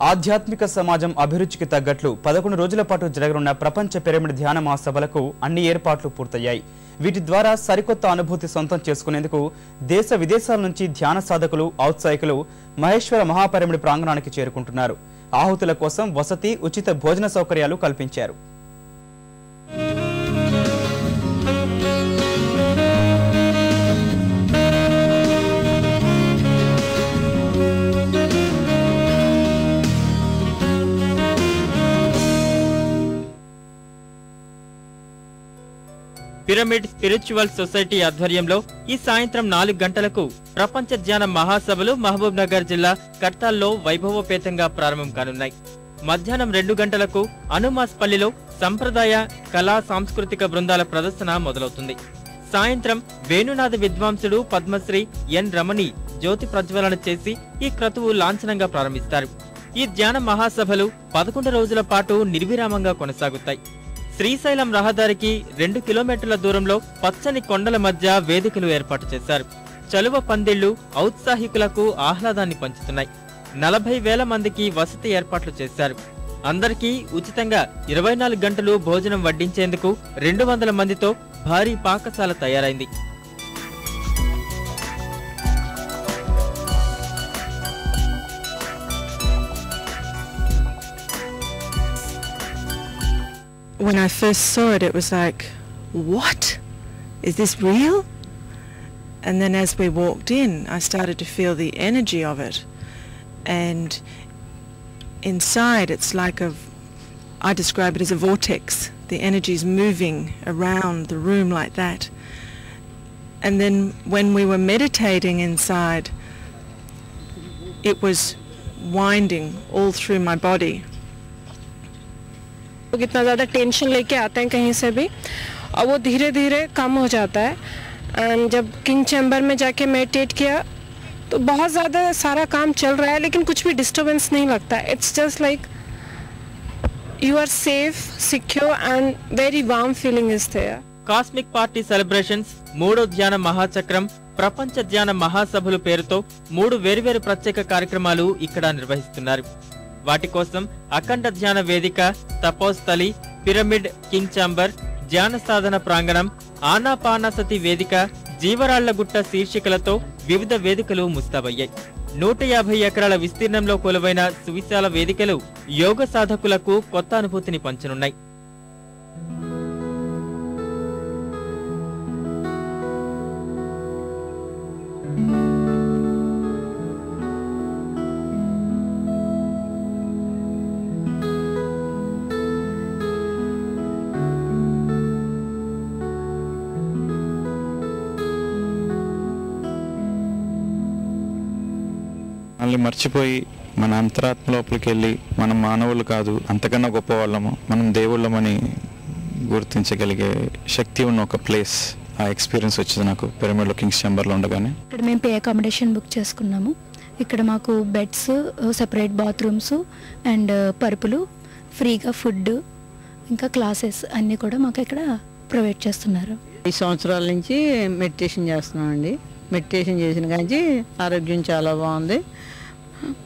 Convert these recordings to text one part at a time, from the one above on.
ఆధ్యాత్మిక సమాజం అభిరుచికి తగ్గట్లు 11 రోజుల పాటు జరగనున్న ప్రపంచ పిరమిడ్ ధ్యాన మహాసభలకు అన్ని ఏర్పాట్లు పూర్తయ్యాయి. వీటి ద్వారా సరికొత్త అనుభూతి సొంతం చేసుకునేందుకు దేశ విదేశాల నుంచి ధ్యాన సాధకులు, ఔత్సాహికులు మహేశ్వర మహాపిరమిడ్ ప్రాంగణానికి చేరుకుంటున్నారు. ఆహుతుల కోసం వసతి, ఉచిత భోజన సౌకర్యాలు కల్పించారు. పిరమిడ్ స్పిరిచువల్ సొసైటీ ఆధ్వర్యంలో ఈ సాయంత్రం 4 గంటలకు ప్రపంచ ధ్యాన మహాసభలు మహబూబ్ నగర్ జిల్లా కర్తాల్లో వైభవోపేతంగా ప్రారంభం కానున్నాయి. మధ్యాహ్నం 2 గంటలకు అనుమాస్పల్లిలో సంప్రదాయ కళా సాంస్కృతిక బృందాల ప్రదర్శన మొదలవుతుంది. సాయంత్రం వేణునాథ విద్వాంసుడు పద్మశ్రీ ఎన్ రమణి జ్యోతి ప్రజ్వలన చేసి ఈ క్రతువు లాంఛనంగా ప్రారంభిస్తారు. ఈ ధ్యాన మహాసభలు 11 రోజుల పాటు నిర్విరామంగా కొనసాగుతాయి. శ్రీశైలం రహదారికి 2 కిలోమీటర్ల దూరంలో పచ్చని కొండల మధ్య వేదికలు ఏర్పాటు చేశారు. చలువ పందిళ్లు ఔత్సాహికులకు ఆహ్లాదాన్ని పంచుతున్నాయి. 40,000 మందికి వసతి ఏర్పాట్లు చేశారు. అందరికీ ఉచితంగా 24 గంటలు భోజనం వడ్డించేందుకు 200 మందితో భారీ పాకశాల తయారైంది. When I first saw it, it was like, what? Is this real? And then as we walked in, I started to feel the energy of it. And inside, it's like I describe it as a vortex. The energy is moving around the room like that. And then when we were meditating inside, it was winding all through my body. इतना ज़्यादा tension लेके आते हैं कहीं से भी और वो धीरे धीरे कम हो जाता है. एंड जब किंग चैम्बर में जाके मेडिटेट किया तो बहुत ज़्यादा सारा काम चल रहा है लेकिन कुछ भी डिस्टर्बेंस नहीं लगता. It's just like you are safe, secure and very warm feeling is there. Cosmic party celebrations, 3వ ధ్యాన మహాచక్రం, ప్రపంచ ధ్యాన మహాసభలు పేరుతో 3 వేర్వేరు ప్రత్యేక కార్యక్రమాలు ఇక్కడ నిర్వహిస్తున్నారు. వాటి కోసం అఖండ ధ్యాన వేదిక, తపోస్థలి, పిరమిడ్ కింగ్ ఛాంబర్, ధ్యాన సాధన ప్రాంగణం, ఆనాపానసతి వేదిక, జీవరాళ్లగుట్ట శీర్షికలతో వివిధ వేదికలు ముస్తాబయ్యాయి. 150 ఎకరాల విస్తీర్ణంలో కొలువైన సువిశాల వేదికలు యోగ సాధకులకు కొత్త అనుభూతిని పంచనున్నాయి. మనల్ని మర్చిపోయి మన అంతరాత్మ లోపలికి వెళ్ళి మనం మానవులు కాదు, అంతకన్నా గొప్పవాళ్ళము, మనం దేవుళ్ళమని గుర్తించగలిగే శక్తి ఉన్న ఒక ప్లేస్. ఆ ఎక్స్పీరియన్స్ వచ్చింది నాకు పిరమిడ్లో కింగ్స్ ఛాంబర్లో ఉండగానే. ఇక్కడ మేము పే అకామిడేషన్ బుక్ చేసుకున్నాము. ఇక్కడ మాకు బెడ్స్, సెపరేట్ బాత్రూమ్స్ అండ్ పరుపులు, ఫ్రీగా ఫుడ్, ఇంకా క్లాసెస్ అన్నీ కూడా మాకు ఇక్కడ ప్రొవైడ్ చేస్తున్నారు. 5 సంవత్సరాల నుంచి మెడిటేషన్ చేస్తున్నామండి. మెడిటేషన్ చేసిన కానీ ఆరోగ్యం చాలా బాగుంది,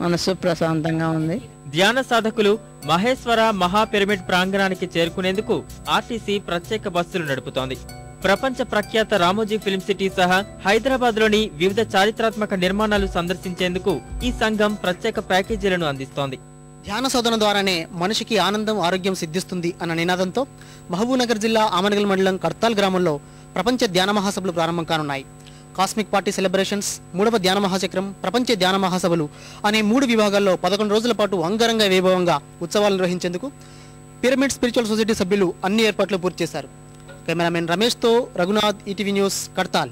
మనసు ప్రశాంతంగా ఉంది. ధ్యాన సాధకులు మహేశ్వర మహాపిరమిడ్ ప్రాంగణానికి చేరుకునేందుకు ఆర్టీసీ ప్రత్యేక బస్సులు నడుపుతోంది. ప్రపంచ ప్రఖ్యాత రామోజీ ఫిల్మ్ సిటీ సహా హైదరాబాద్ లోని వివిధ చారిత్రాత్మక నిర్మాణాలు సందర్శించేందుకు ఈ సంఘం ప్రత్యేక ప్యాకేజీలను అందిస్తోంది. ధ్యాన సాధన ద్వారానే మనిషికి ఆనందం, ఆరోగ్యం సిద్ధిస్తుంది అన్న నినాదంతో మహబూబ్ నగర్ జిల్లా ఆమనగల్ మండలం కర్తాల్ గ్రామంలో ప్రపంచ ధ్యాన మహాసభలు ప్రారంభం కానున్నాయి. కాస్మిక్ పార్టీ సెలబ్రేషన్స్, 3వ ధ్యాన మహాచక్రం, ప్రపంచ ధ్యాన మహాసభలు అనే 3 విభాగాల్లో 11 రోజుల పాటు అంగరంగ వైభవంగా ఉత్సవాలు నిర్వహించేందుకు పిరమిడ్ స్పిరిచువల్ సొసైటీ సభ్యులు అన్ని ఏర్పాట్లు పూర్తి చేశారు. కెమెరామెన్ రమేష్తో రఘునాథ్, ఈటీవీ న్యూస్, కర్తాల్.